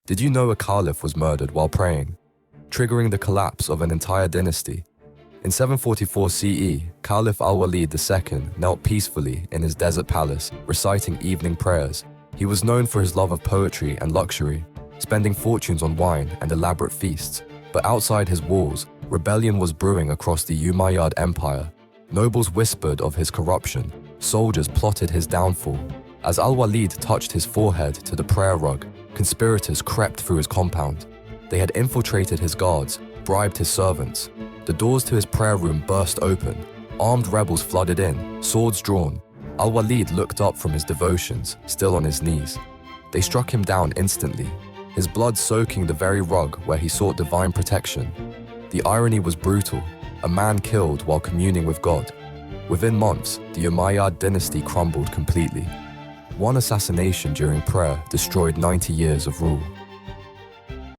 Did you know a caliph was murdered while praying, triggering the collapse of an entire dynasty? In 744 CE, Caliph al-Walid II knelt peacefully in his desert palace, reciting evening prayers. He was known for his love of poetry and luxury, spending fortunes on wine and elaborate feasts. But outside his walls, rebellion was brewing across the Umayyad Empire. Nobles whispered of his corruption, soldiers plotted his downfall. As al-Walid touched his forehead to the prayer rug, conspirators crept through his compound. They had infiltrated his guards, bribed his servants. The doors to his prayer room burst open. Armed rebels flooded in, swords drawn. Al-Walid looked up from his devotions, still on his knees. They struck him down instantly, his blood soaking the very rug where he sought divine protection. The irony was brutal, a man killed while communing with God. Within months, the Umayyad dynasty crumbled completely. One assassination during prayer destroyed 90 years of rule.